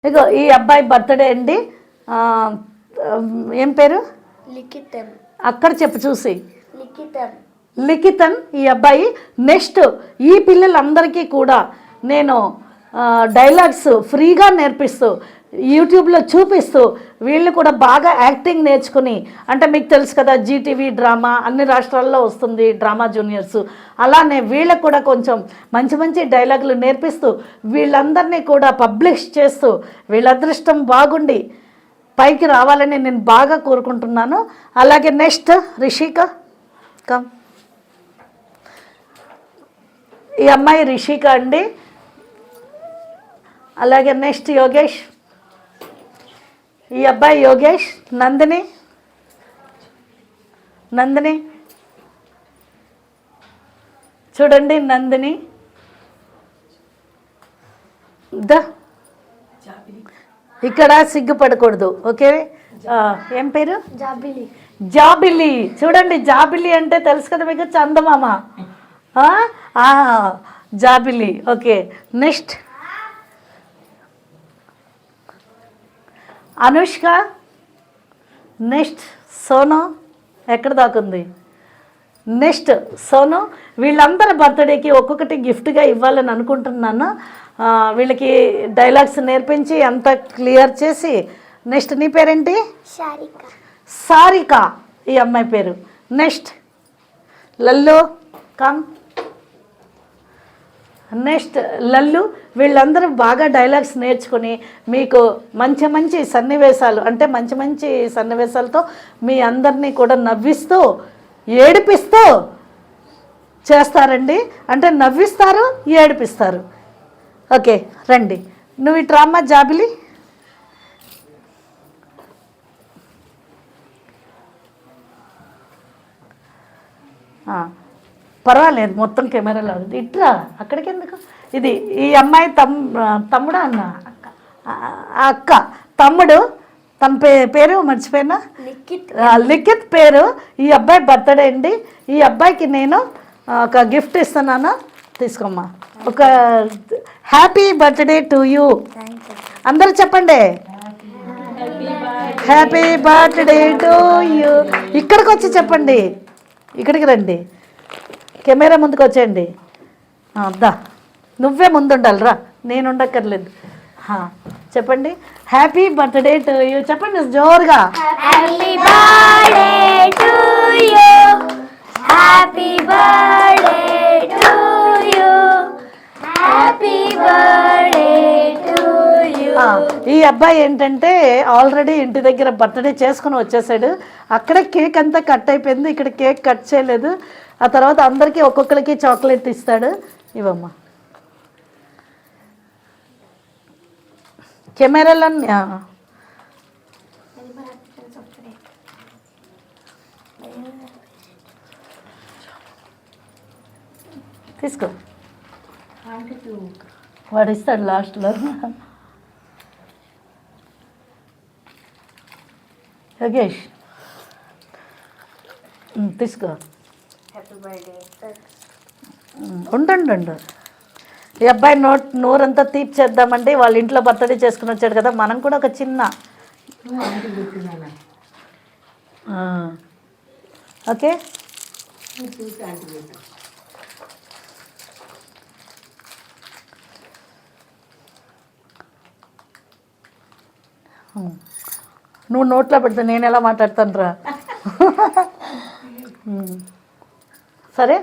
ఇగో ఈ అబ్బాయి బర్త్డే అండి. ఏం పేరు? లిఖితన్. అక్కడ చెప్పు చూసి. లిఖితన్. లిఖితన్ ఈ అబ్బాయి. నెక్స్ట్ ఈ పిల్లలందరికీ కూడా నేను డైలాగ్స్ ఫ్రీగా నేర్పిస్తూ యూట్యూబ్లో చూపిస్తూ వీళ్ళు కూడా బాగా యాక్టింగ్ నేర్చుకుని, అంటే మీకు తెలుసు కదా జీటీవీ డ్రామా అన్ని రాష్ట్రాల్లో వస్తుంది, డ్రామా జూనియర్స్. అలానే వీళ్ళకు కూడా కొంచెం మంచి మంచి డైలాగులు నేర్పిస్తూ వీళ్ళందరినీ కూడా పబ్లిష్ చేస్తూ వీళ్ళ అదృష్టం బాగుండి పైకి రావాలని నేను బాగా కోరుకుంటున్నాను. అలాగే నెక్స్ట్ రిషిక కమ్. ఈ అమ్మాయి రిషిక అండి. అలాగే నెక్స్ట్ యోగేష్. ఈ అబ్బాయి యోగేష్. నందిని చూడండి, నందిని ఇక్కడ సిగ్గుపడకూడదు, ఓకే. ఏం పేరు? జాబిలి. జాబిలి. చూడండి, జాబిలి అంటే తెలుసు కదా మీకు, చందమామ. జాబిలి, okay. Next Anushka. Next Sonu. ఎక్కడ దాకుంది? నెక్స్ట్ సోను. వీళ్ళందరి బర్త్డేకి ఒక్కొక్కటి గిఫ్ట్గా ఇవ్వాలని అనుకుంటున్నాను. వీళ్ళకి డైలాగ్స్ నేర్పించి అంతా క్లియర్ చేసి. నెక్స్ట్ నీ పేరేంటి? సారిక. సారిక ఈ అమ్మాయి పేరు. Next Lallu come. Next Lallu. వీళ్ళందరూ బాగా డైలాగ్స్ నేర్చుకొని మీకు మంచి మంచి సన్నివేశాలు, అంటే మంచి మంచి సన్నివేశాలతో మీ అందరినీ కూడా నవ్విస్తూ ఏడిపిస్తూ చేస్తారండి. అంటే నవ్విస్తారు, ఏడిపిస్తారు. ఓకే రండి. నువ్వు ఇటు రామ్మా జాబిలి. పర్వాలేదు, మొత్తం కెమెరాలో ఉంది. ఇట్రా, అక్కడికి ఎందుకు? ఇది ఈ అమ్మాయి తమ్ముడా అన్న అక్క తమ్ముడు. తన పేరు మర్చిపోయినా, లిఖిత్ పేరు. ఈ అబ్బాయి బర్త్డే అండి. ఈ అబ్బాయికి నేను ఒక గిఫ్ట్ ఇస్తున్నాను, తీసుకోమ్మా. ఒక హ్యాపీ బర్త్డే టు యూ. అందరూ చెప్పండి, హ్యాపీ బర్త్డే టు యూ. ఇక్కడికి వచ్చి చెప్పండి, ఇక్కడికి రండి, కెమెరా ముందుకు వచ్చేయండి. దా, నువ్వే ముందు ఉండాలి, రా, నేను ఉండక్కర్లేదు. చెప్పండి, హ్యాపీ బర్త్డే టు యూ చెప్పండి జోరుగా. Happy birthday to you, happy birthday to you, happy birthday to you. ఈ అబ్బాయి ఏంటంటే ఆల్రెడీ ఇంటి దగ్గర బర్త్డే చేసుకుని వచ్చేసాడు. అక్కడే కేక్ అంతా కట్ అయిపోయింది, ఇక్కడ కేక్ కట్ చేయలేదు. ఆ తర్వాత అందరికీ ఒక్కొక్కరికి చాక్లెట్ ఇస్తాడు. ఇవమ్మా కెమెరాలో తీసుకో, వాడు ఇస్తాడు లాస్ట్లో. యోగేష్ తీసుకో. ఉండు, ఈ అబ్బాయి నోరంతా తీర్చేద్దామంటే వాళ్ళ ఇంట్లో బర్త్డే చేసుకుని వచ్చాడు కదా, మనం కూడా ఒక చిన్న ఓకే. నువ్వు నోట్లో పెడితే నేను ఎలా మాట్లాడతాను రా. సరే.